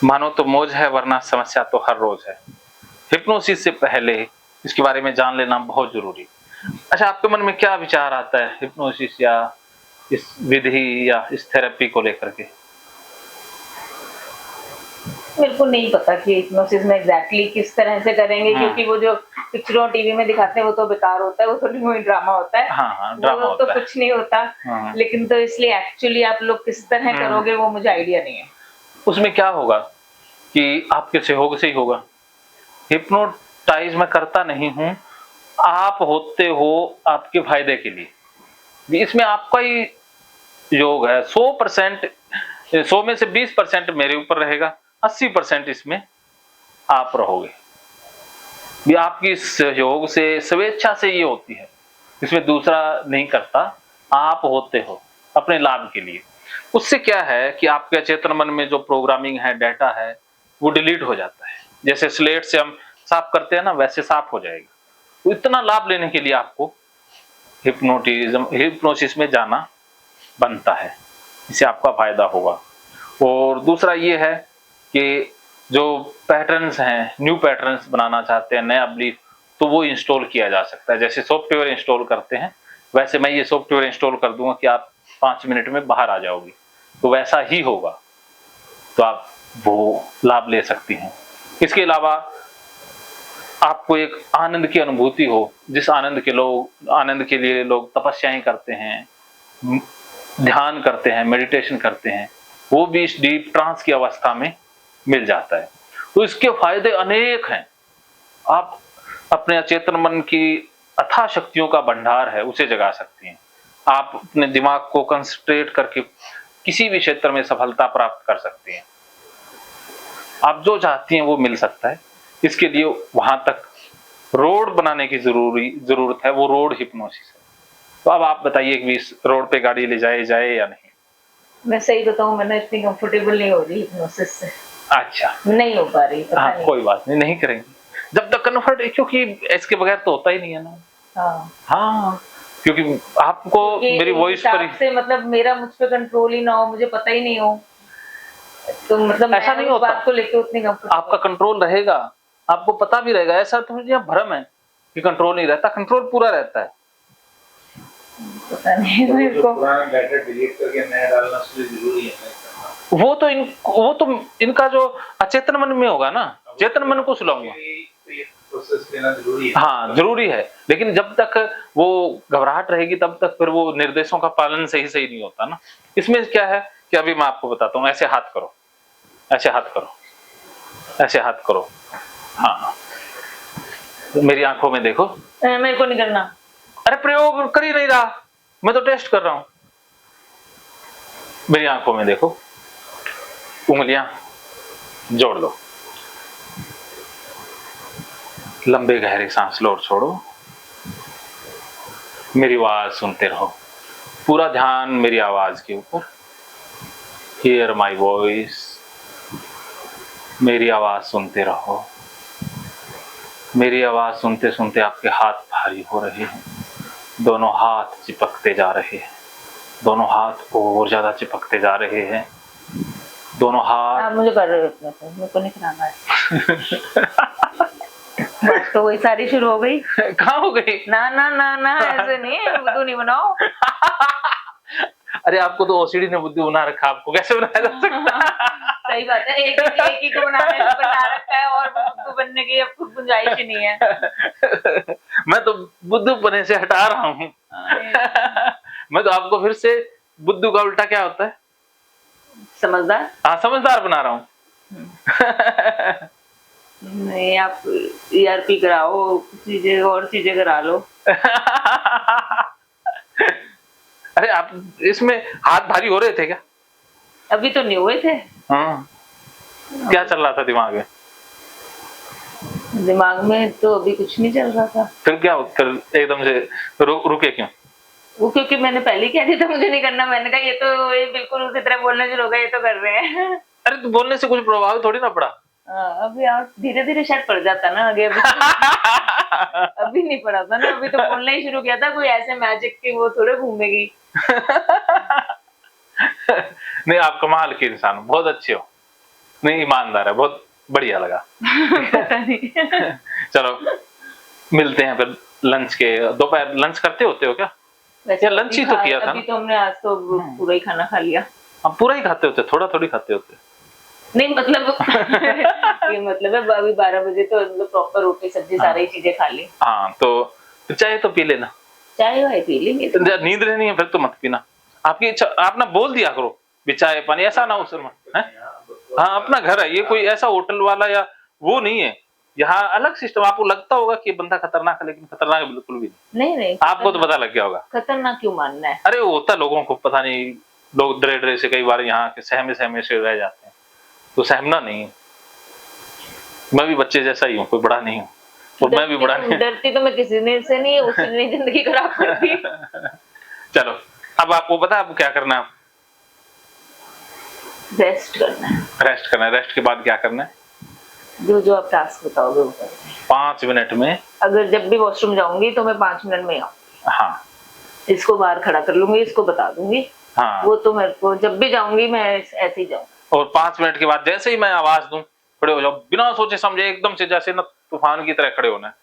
मानो तो मौज है वरना समस्या तो हर रोज है। हिप्नोसिस से पहले इसके बारे में जान लेना बहुत जरूरी। अच्छा, आपके मन में क्या विचार आता है हिप्नोसिस या इस विधि या इस थेरेपी को लेकर के? मेरे को नहीं पता कि हिप्नोसिस में एग्जैक्टली किस तरह से करेंगे, क्योंकि वो जो पिक्चरों टीवी में दिखाते हैं वो तो बेकार होता है, वो थोड़ी वही ड्रामा होता है। हाँ, ड्रामा वो तो होता है। कुछ नहीं होता। लेकिन तो इसलिए एक्चुअली आप लोग किस तरह करोगे वो मुझे आइडिया नहीं है। उसमें क्या होगा कि आपके सहयोग से ही होगा। हिप्नोटाइज मैं करता नहीं हूं, आप होते हो आपके फायदे के लिए। इसमें आपका ही योग है। 100%, 100 में से 20% मेरे ऊपर रहेगा, 80% इसमें आप रहोगे। ये आपकी सहयोग से, स्वेच्छा से ये होती है, इसमें दूसरा नहीं करता। आप होते हो अपने लाभ के लिए। उससे क्या है कि आपके अचेतन मन में जो प्रोग्रामिंग है, डाटा है, वो डिलीट हो जाता है। जैसे स्लेट से हम साफ करते हैं ना, वैसे साफ हो जाएगा। तो इतना लाभ लेने के लिए आपको हिप्नोसिस में जाना बनता है। इससे आपका फायदा होगा। और दूसरा ये है कि जो पैटर्न्स हैं, न्यू पैटर्न्स बनाना चाहते हैं, नया बिलीफ, तो वो इंस्टॉल किया जा सकता है। जैसे सॉफ्टवेयर इंस्टॉल करते हैं, वैसे मैं ये सॉफ्टवेयर इंस्टॉल कर दूंगा कि आप 5 मिनट में बाहर आ जाओगे, तो वैसा ही होगा। तो आप वो लाभ ले सकती हैं। इसके अलावा आपको एक आनंद की अनुभूति हो, जिस आनंद के लिए लोग तपस्याएं करते हैं, ध्यान करते हैं, मेडिटेशन करते हैं, वो भी इस डीप ट्रांस की अवस्था में मिल जाता है। तो इसके फायदे अनेक हैं। आप अपने अचेतन मन की अथाह शक्तियों का भंडार है, उसे जगा सकती हैं। आप अपने दिमाग को कंसंट्रेट करके किसी भी क्षेत्र में सफलता प्राप्त कर सकती हैं। आप जो चाहती हैं वो मिल सकता है। इसके लिए वहां तक रोड बनाने की जरूरत है, वो रोड हिप्नोसिस है। तो अब आप बताइए कि इस रोड पे गाड़ी ले जाए या नहीं? मैं सही बताऊं, मैंने इतनी कंफर्टेबल नहीं हो रही हिप्नोसिस से। अच्छा, नहीं हो पा रही, पता हाँ, नहीं। कोई बात नहीं, नहीं करेंगे जब तक कन्फर्ट, क्योंकि इसके बगैर तो होता ही नहीं है ना। हाँ, क्योंकि आपको मेरी वॉइस पर से मतलब मेरा मुझ पे कंट्रोल ही ना हो, मुझे पता ही नहीं हो, तो मतलब ऐसा नहीं होता। बात को लेके उतनी कंफर्ट आपका कंट्रोल रहेगा, आपको पता भी रहेगा। ऐसा तो मुझे भ्रम है कि कंट्रोल नहीं रहता, कंट्रोल पूरा रहता है। पता नहीं मेरे को। पुराना डाटा डिलीट करके नया डालना जरूरी है ना? वो तो इनका जो अचेतन मन में होगा ना, चेतन मन को सुलाऊंगा। प्रोसेस लेना जरूरी है। हाँ, जरूरी है, लेकिन जब तक वो घबराहट रहेगी तब तक फिर वो निर्देशों का पालन सही नहीं होता ना। इसमें क्या है कि अभी मैं आपको बताता हूँ। ऐसे हाथ करो, ऐसे हाथ करो, ऐसे हाथ करो। हाँ, मेरी आंखों में देखो। मेरे को नहीं करना। अरे प्रयोग कर ही नहीं रहा, मैं तो टेस्ट कर रहा हूं। मेरी आंखों में देखो, उंगलियां जोड़ लो, लंबे गहरे सांस लो और छोड़ो। मेरी आवाज सुनते रहो, पूरा ध्यान मेरी आवाज के ऊपर। हियर माई वॉइस, मेरी आवाज सुनते रहो। मेरी आवाज सुनते सुनते आपके हाथ भारी हो रहे हैं, दोनों हाथ चिपकते जा रहे हैं, दोनों हाथ और ज्यादा चिपकते जा रहे हैं, दोनों हाथ। आप मुझे कर रहे हो, मेरे को नहीं कराना है। बस तो वही सारी शुरू हो गई। कहाँ हो गई? ना ना ना ना, ऐसे नहीं, बुद्धू नहीं बनाओ। अरे आपको तो ओसीडी ने बुद्धू बना रखा, आपको कैसे बनाया जा सकता? सही बात है, एक ही को बना रखा है और बुद्धू बनने की अब कुछ गुंजाइश ही नहीं है। मैं तो बुद्धू बने से हटा रहा हूँ। मैं तो आपको फिर से बुद्धू का उल्टा क्या होता है? समझदार। हाँ, समझदार बना रहा हूँ। नहीं, आप ईआरपी कराओ, चीजें और चीजें करा लो। अरे आप इसमें हाथ भारी हो रहे थे क्या? अभी तो नहीं हुए थे। हाँ, क्या चल रहा था दिमाग में? दिमाग में तो अभी कुछ नहीं चल रहा था। फिर क्या, फिर एकदम से रुके क्यों? वो क्योंकि मैंने पहले कह दिया था मुझे नहीं करना। मैंने कहा ये बिल्कुल उसी तरह बोलने शुरू हो गए, ये तो कर रहे हैं। अरे तो बोलने से कुछ प्रभाव थोड़ी ना पड़ा। अभी आप धीरे धीरे शायद पड़ जाता ना आगे। अभी नहीं पड़ा था ना, अभी तो बोलना ही शुरू किया था। कोई ऐसे मैजिक की वो थोड़े घूमेगी। नहीं, आप कमाल के इंसान हो, बहुत अच्छे हो। नहीं, ईमानदार है, बहुत बढ़िया लगा। पता नहीं। चलो मिलते हैं फिर लंच के। दोपहर लंच करते होते हो क्या? वैसे या लंच ही तो किया था अभी ना? तो हमने आज तो पूरा ही खाना खा लिया। आप पूरा ही खाते होते, थोड़ा थोड़ी खाते होते? नहीं मतलब ये मतलब है अभी 12 बजे तो मतलब प्रॉपर रोटी सब्जी सारी चीजें खा ली। हाँ, तो चाय तो पी लेना। चाय वाय पी लेंगे तो। नींद रहनी है फिर तो मत पीना, आपकी इच्छा। आप ना बोल दिया करो भी चाय पानी, ऐसा ना हो सर है। हाँ, अपना घर है ये, कोई ऐसा होटल वाला या वो नहीं है। यहाँ अलग सिस्टम। आपको लगता होगा कि बंदा खतरनाक है, लेकिन खतरनाक बिल्कुल भी नहीं। नहीं आपको तो पता लग गया होगा। खतरनाक क्यों मानना है? अरे होता लोगों को पता नहीं, लोग डरे डरे से कई बार यहाँ के सहमे सहमे से रह जाते हैं, तो सहमना नहीं है। मैं भी बच्चे जैसा ही हूँ, कोई बड़ा नहीं हूँ, और मैं भी बड़ा नहीं। डरती तो मैं किसी ने से नहीं, उसने जिंदगी खराब कर दी। चलो, अब आपको पता है अब क्या करना है? रेस्ट करना है। रेस्ट करना है। रेस्ट के बाद क्या करना है? जो जो आप टास्क बताओगे वो करना है। 5 मिनट में। अगर जब भी वॉशरूम जाऊंगी तो मैं 5 मिनट में आऊंगी। हाँ इसको बाहर खड़ा कर लूंगी, इसको बता दूंगी। हाँ, वो तो मेरे को जब भी जाऊंगी मैं ऐसे ही जाऊंगी। और 5 मिनट के बाद जैसे ही मैं आवाज दूं, खड़े हो जाओ, बिना सोचे समझे एकदम से, जैसे ना तूफान की तरह खड़े होना है।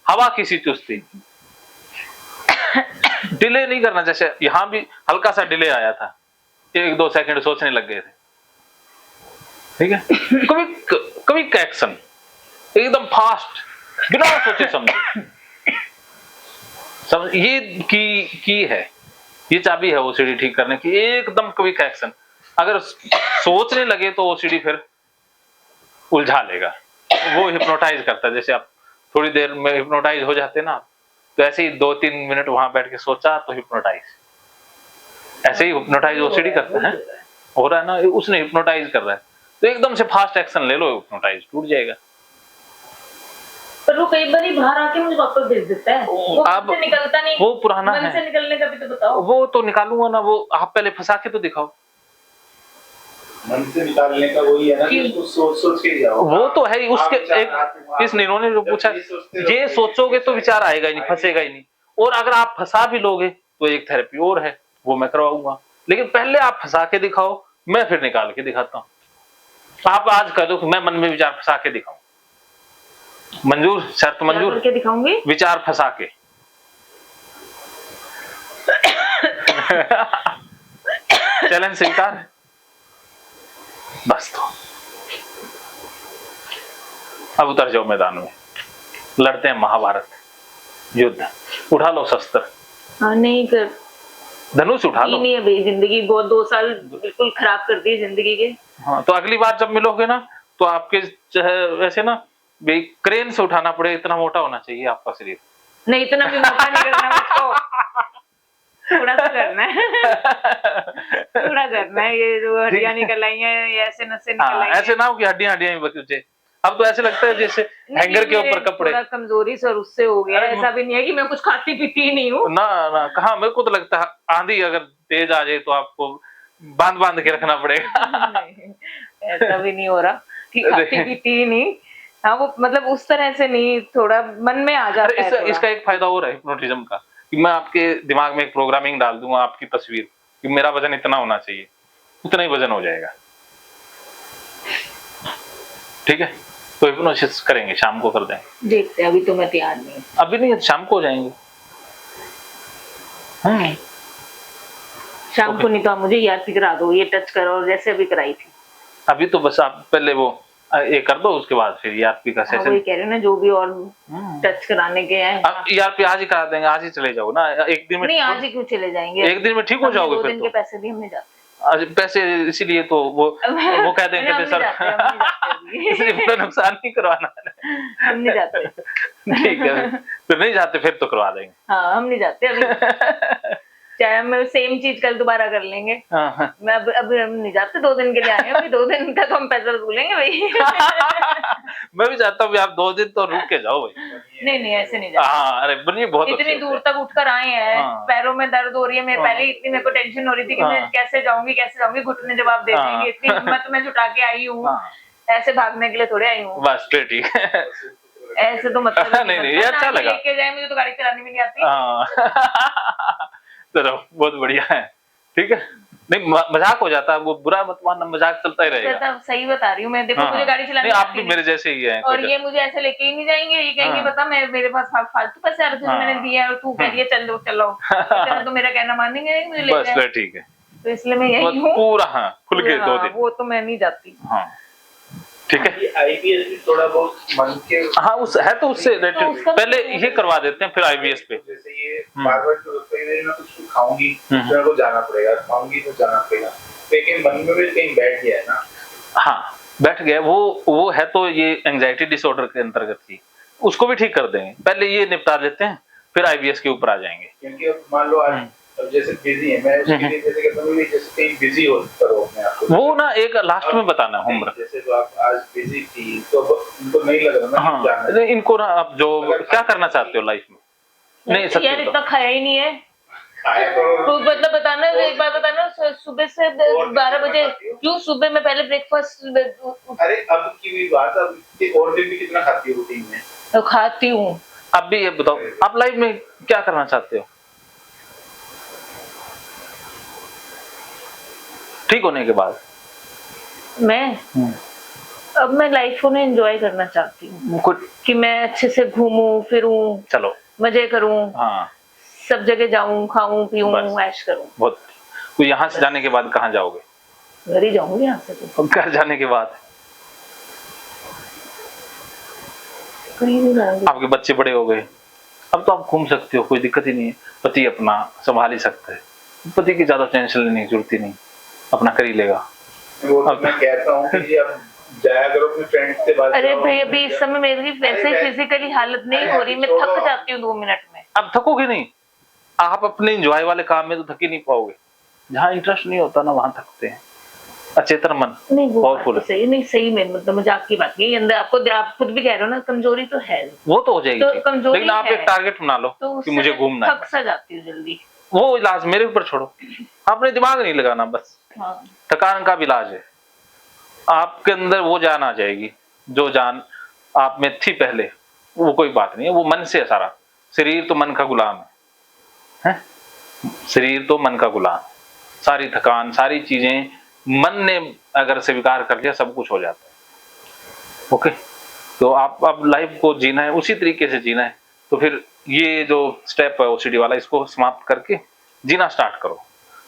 हवा की सी चुस्ती, डिले नहीं करना। जैसे यहाँ भी हल्का सा डिले आया था, 1-2 सेकंड सोचने लग गए थे, ठीक है। कभी कभी एक्शन एकदम फास्ट, बिना सोचे समझे। समझ, ये की है, ये चाबी है ओसीडी ठीक करने की, एकदम क्विक एक्शन। अगर सोचने लगे तो ओसीडी फिर उलझा लेगा, वो हिप्नोटाइज करता है। जैसे आप थोड़ी देर में हिप्नोटाइज हो जाते ना, तो ऐसे ही 2-3 मिनट वहां बैठ के सोचा तो हिप्नोटाइज, ऐसे ही हिप्नोटाइज ओसीडी करता है। हो रहा है ना, उसने हिप्नोटाइज कर रहा है, तो एकदम से फास्ट एक्शन ले लो, हिप्नोटाइज टूट जाएगा। पर वो कई बार ही बाहर आके मुझे वापस भेज देता है, वो अब से निकलता नहीं। वो पुराना मन है। से निकलने का भी तो बताओ। वो तो निकालूंगा ना, वो आप पहले फंसा के तो दिखाओ। मन से निकालने का वही है ना कि उसको सोच सोच के जाओ। वो तो है ही उसके एक। इस इन्होंने जो पूछा, ये सोचोगे तो विचार आएगा ही नहीं, फंसेगा ही नहीं। और अगर आप फंसा भी लोगे तो एक थेरेपी और है, वो मैं करवाऊंगा। लेकिन पहले आप फंसा के दिखाओ, मैं फिर निकाल के दिखाता हूँ। आप आज कह दो कि मैं मन में विचार फंसा के दिखाऊं, मंजूर? शर्त मंजूर? करके दिखाऊंगी विचार फंसा के। चैलेंज स्वीकार है? बस तो अब उतर जाओ मैदान में, लड़ते हैं महाभारत युद्ध। उठा लो शस्त्र, हाँ नहीं कर धनुष उठा लो। नहीं अभी जिंदगी बहुत 2 साल बिल्कुल खराब कर दिए जिंदगी के। हाँ, तो अगली बार जब मिलोगे ना, तो आपके वैसे ना भी क्रेन से उठाना पड़े, इतना मोटा होना चाहिए आपका शरीर। नहीं इतना भी मोटा नहीं करना मुझको, थोड़ा सा करना है। थोड़ा करना है, ये जो हड्डियां निकल आई हैं, ये ऐसे नसें निकल आई हैं। ऐसे ना हो कि हड्डियां हड्डियां ही बचे। अब तो ऐसे लगता है जैसे हैंगर के ऊपर कपड़े। थोड़ा कमजोरी से और उससे हो गया। ऐसा भी नहीं है कि मैं कुछ खाती पीती ही नहीं हूँ ना ना, कहाँ, मेरे को तो लगता है आंधी अगर तेज आ जाए तो आपको बांध बांध के रखना पड़ेगा। ऐसा भी नहीं हो रहा कि खाती पीती ही नहीं। हाँ वो मतलब उस तरह से नहीं, थोड़ा मन में आ जाता है। इसका एक फायदा और है हिप्नोटिज्म का, कि मैं आपके दिमाग में एक प्रोग्रामिंग डाल दूंगा, आपकी तस्वीर कि मेरा वजन इतना होना चाहिए, उतना ही वजन हो जाएगा। ठीक है, तो हिप्नोसिस करेंगे, शाम को कर देंगे। देखते हैं, अभी तो मैं तैयार नहीं। अभी नहीं, शाम को हो जाएंगे। शाम को नहीं तो आप मुझे ERP करा दो, ये टच करो जैसे अभी कराई थी। अभी तो बस आप पहले वो ये कर दो, उसके बाद फिर ERP का सेशन। वही कह रहे हो ना, जो भी और टच कराने के हैं। अब ERP आज ही करा देंगे, आज ही चले जाओ ना, एक दिन में। नहीं आज ही क्यों चले जाएंगे, एक दिन में ठीक हो जाओगे। 2 फिर दिन तो के पैसे भी हमने जाते आज पैसे, इसीलिए तो वो कह देंगे कि सर इसलिए पूरा नुकसान नहीं करवाना है। हम नहीं जाते। ठीक है, फिर नहीं जाते, फिर तो करवा देंगे। हाँ हम नहीं जाते अभी। चाहे हम सेम चीज कल दोबारा कर लेंगे। मैं अब हम नहीं जाते, 2 दिन के लिए आए हैं, अभी 2 दिन का तो हम पैसा वसूलेंगे भाई। मैं भी चाहता हूँ आप 2 दिन तो रुक के जाओ भाई। नहीं ऐसे नहीं जाते। हाँ, अरे बनिए, बहुत इतनी दूर तक उठकर आए हैं, पैरों में दर्द हो रही है। मैं पहले इतनी मेरे को टेंशन हो रही थी कि मैं कैसे जाऊंगी, घुटने जवाब दे देंगे। इतनी हिम्मत में जुटा के आई हूँ, ऐसे भागने के लिए थोड़े आई हूँ। बस फिर ठीक है। ऐसे तो मतलब नहीं ये अच्छा लगा। लेके जाए, मुझे तो गाड़ी चलानी भी नहीं आती। चलो बहुत बढ़िया है, ठीक है। नहीं मजाक हो जाता है, वो बुरा मत मानना, मजाक चलता ही रहेगा। सही बता रही हूँ मैं, देखो हाँ, मुझे गाड़ी चलानी नहीं आप आती भी नहीं। मेरे जैसे ही हैं और कुछ। ये मुझे ऐसे लेके ही नहीं जाएंगे, ये कहेंगे हाँ। बता मैं मेरे पास फालतू पैसे आ रहे थे, हाँ। मैंने दिया है और तू कह रही है चल लो चलो, इतना तो मेरा कहना मानेंगे नहीं, मुझे ले बस जाए। फिर ठीक है, तो इसलिए मैं यही हूँ पूरा हाँ खुल के 2 दिन। वो तो मैं नहीं जाती। हाँ ठीक है। आईपीएस भी थोड़ा बहुत मन के, हाँ उस है तो उससे रिलेटेड उसका पहले ये करवा देते हैं, फिर आईवीएस पे। जैसे ये बार बार मैं कुछ खाऊंगी मेरे को जाना पड़ेगा, खाऊंगी तो जाना पड़ेगा, लेकिन मन में भी कहीं बैठ गया है ना। हाँ बैठ गया वो है, तो ये एंजाइटी डिसऑर्डर के अंतर्गत ही, उसको भी ठीक कर देंगे, पहले ये निपटा लेते हैं फिर आईवीएस के ऊपर आ जाएंगे। क्योंकि अब मान लो आज अब जैसे बिजी है, मैं उसके लिए जैसे कहता हूँ जैसे कहीं बिजी हो करो अपने आप को, वो ना एक लास्ट में बताना होमवर्क। जैसे तो आप आज बिजी थी तो उनको नहीं लग रहा ना हाँ जाना है। इनको ना आप जो क्या करना चाहते हो लाइफ में, नहीं सच्ची यार इतना खाया ही नहीं है। खाया तो मतलब बताना, एक बार बताना, सुबह से 12 बजे क्यों, सुबह में पहले ब्रेकफास्ट। अरे अब की भी बात, अब और दिन भी कितना खाती हो रूटीन में? तो खाती हूँ। अब भी ये बताओ आप लाइफ में क्या करना चाहते हो ठीक होने के बाद? मैं अब मैं लाइफ को एंजॉय करना चाहती हूँ, कुछ कि मैं अच्छे से घूमूं फिरूं, चलो मजे करूं, हाँ सब जगह जाऊं, खाऊं पीऊं, ऐश करूं। बहुत। तो यहाँ से जाने के बाद कहाँ जाओगे? घर ही जाऊंगी यहाँ से। तो घर जाने के बाद कहीं नहीं जाऊंगी। आपके बच्चे बड़े हो गए, अब तो आप घूम सकते हो, कोई दिक्कत ही नहीं है, पति अपना संभाल ही सकता है, पति की ज्यादा टेंशन लेने की जरूरत ही नहीं, अपना कर ही लेगा। वो तो मैं कहता हूँ कि अब जाया करो अपने फ्रेंड्स से बात। अरे भाई अभी इस समय मेरी वैसे ही फिजिकली हालत नहीं हो रही, मैं थक जाती हूँ 2 मिनट में। अब थकोगे नहीं, आप अपने एंजॉय वाले काम में तो थक ही नहीं पाओगे, जहाँ इंटरेस्ट नहीं होता ना वहां थकते हैं। अचेतन मन नहीं वो पावरफुल सही नहीं, सही में मतलब मजाक की बात नहीं, अंदर आपको आप खुद भी कह रहे हो ना, कमजोरी तो है, वो तो हो जाएगी तो ठीक। कमजोरी लेकिन आप है। एक टारगेट बना लो तो कि मुझे घूमना है, थक सा जाती हूँ जल्दी। वो इलाज मेरे ऊपर छोड़ो, आपने दिमाग नहीं लगाना, बस हाँ। थकान का भी इलाज है, आपके अंदर वो जान आ जाएगी जो जान आप में थी पहले, वो कोई बात नहीं है, वो मन से है सारा। शरीर तो मन का गुलाम है? शरीर तो मन का गुलाम, सारी थकान सारी चीजें मन ने अगर स्वीकार कर लिया सब कुछ हो जाता है। ओके, तो आप अब लाइफ को जीना है उसी तरीके से जीना है, तो फिर ये जो स्टेप है ओसीडी वाला, इसको समाप्त करके जीना स्टार्ट करो,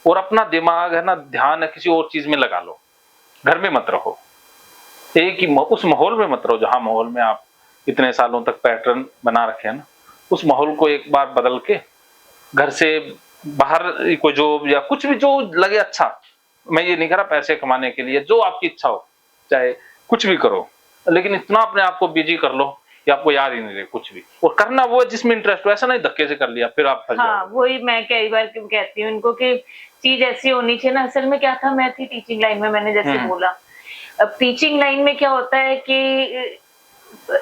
और अपना दिमाग है ना, ध्यान है किसी और चीज में लगा लो, घर में मत रहो, एक ही उस माहौल में मत रहो जहां माहौल में आप इतने सालों तक पैटर्न बना रखे हैं ना, उस माहौल को एक बार बदल के घर से बाहर कोई जॉब या कुछ भी जो लगे अच्छा, मैं ये नहीं कह रहा पैसे कमाने के लिए, जो आपकी इच्छा हो चाहे कुछ भी करो, लेकिन इतना अपने आप को बिजी कर लो कि आपको याद ही नहीं रहे कुछ भी, और करना वो है जिसमें इंटरेस्ट हो, ऐसा नहीं धक्के से कर लिया फिर आप फंस हाँ वही मैं कई बार कहती हूँ इनको कि चीज ऐसी होनी चाहिए ना। असल में क्या था, मैं थी टीचिंग लाइन में, मैंने जैसे बोला, अब टीचिंग लाइन में क्या होता है कि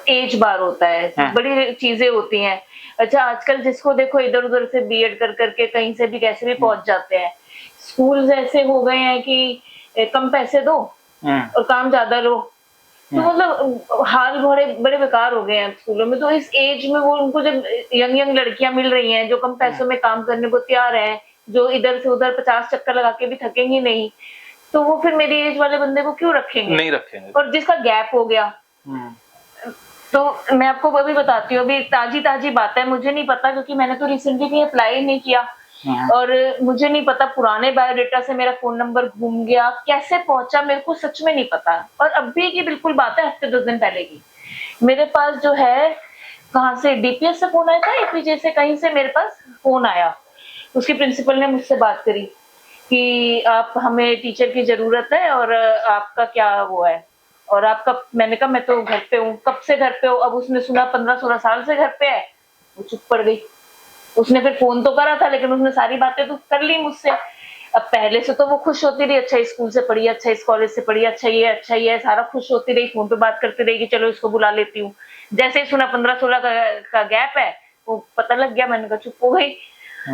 एज बार होता है, बड़ी चीजें होती हैं। अच्छा आजकल जिसको देखो इधर उधर से बीएड कर करके कहीं से भी कैसे भी पहुंच जाते हैं। स्कूल ऐसे हो गए हैं कि कम पैसे दो और काम ज्यादा लो, तो मतलब हाल बड़े बड़े बेकार हो गए हैं स्कूलों में। तो इस एज में वो उनको जब यंग लड़कियां मिल रही हैं जो कम पैसों में काम करने को तैयार हैं, जो इधर से उधर 50 चक्कर लगा के भी थकेंगी नहीं, तो वो फिर मेरी एज वाले बंदे को क्यों रखेंगे? नहीं रखेंगे। और जिसका गैप हो गया, तो मैं आपको अभी बताती हूँ, अभी ताजी ताजी बात है, मुझे नहीं पता क्योंकि मैंने तो रिसेंटली कहीं अप्लाई नहीं किया, और मुझे नहीं पता पुराने बायोडेटा से मेरा फोन नंबर घूम गया, कैसे पहुंचा मेरे को सच में नहीं पता। और अभी की बिल्कुल बात है हफ्ते 10 दिन पहले की, मेरे पास जो है कहाँ से डीपीएस से फोन आया था, एपीजे से कहीं से मेरे पास फोन आया, उसकी प्रिंसिपल ने मुझसे बात करी कि आप हमें टीचर की जरूरत है और आपका क्या वो है, और आपका, मैंने कहा मैं तो घर पे हूँ। कब से घर पे हो? अब उसने सुना 15-16 साल से घर पे है, वो चुप पड़ गई। उसने फिर फोन तो करा था लेकिन उसने सारी बातें तो कर ली मुझसे। अब पहले से तो वो खुश होती रही, अच्छा इस स्कूल से पढ़ी, अच्छा इस कॉलेज से पढ़ी, अच्छा ये सारा खुश होती रही, फोन पे बात करती रही कि चलो इसको बुला लेती हूँ। जैसे ही सुना 15-16 का गैप है, वो पता लग गया, मैंने कहा चुप हो गई।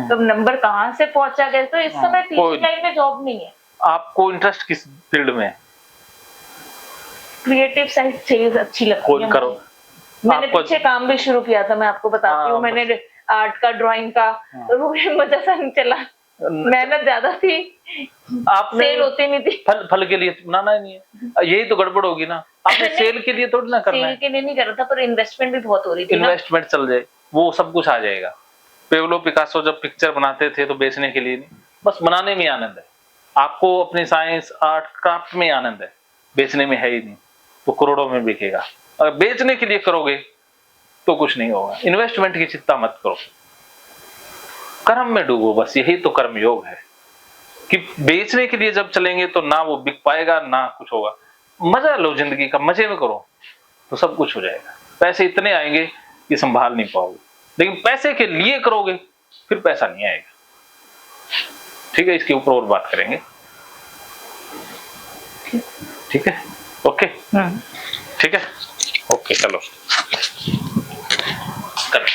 तो नंबर कहाँ से पहुंचा गया? तो इस समय टीचिंग लाइन में जॉब नहीं है। आपको इंटरेस्ट किस फील्ड में है? क्रिएटिव साइड चाहिए, अच्छी लगती है करो। मैंने पीछे काम भी शुरू किया था, मैं आपको बताती हूँ, मैंने आर्ट का, ड्राइंग का, तो वो मजा सा नहीं चला। मेहनत ज्यादा थी, आपने सेल होती नहीं थी। फल फल के लिए बनाना ही नहीं है, यही तो गड़बड़ होगी ना। आपने सेल के लिए थोड़ी ना करना सेल है। के लिए नहीं कर रहा था, पर इन्वेस्टमेंट भी बहुत हो रही थी ना। इन्वेस्टमेंट चल जाए, वो सब कुछ आ जाएगा। पेब्लो पिकासो जब पिक्चर बनाते थे तो बेचने के लिए नहीं, बस बनाने में आनंद है। आपको अपनी साइंस आर्ट क्राफ्ट में आनंद है, बेचने में है ही नहीं, तो करोड़ों में बिकेगा। अगर बेचने के लिए करोगे तो कुछ नहीं होगा। इन्वेस्टमेंट की चिंता मत करो, कर्म में डूबो, बस यही तो कर्म योग है। कि बेचने के लिए जब चलेंगे तो ना वो बिक पाएगा ना कुछ होगा। मजा लो जिंदगी का, मजे में करो तो सब कुछ हो जाएगा। पैसे इतने आएंगे कि संभाल नहीं पाओगे, लेकिन पैसे के लिए करोगे फिर पैसा नहीं आएगा। ठीक है, इसके ऊपर और बात करेंगे। ठीक है, ओके, ठीक है, ओके, चलो कर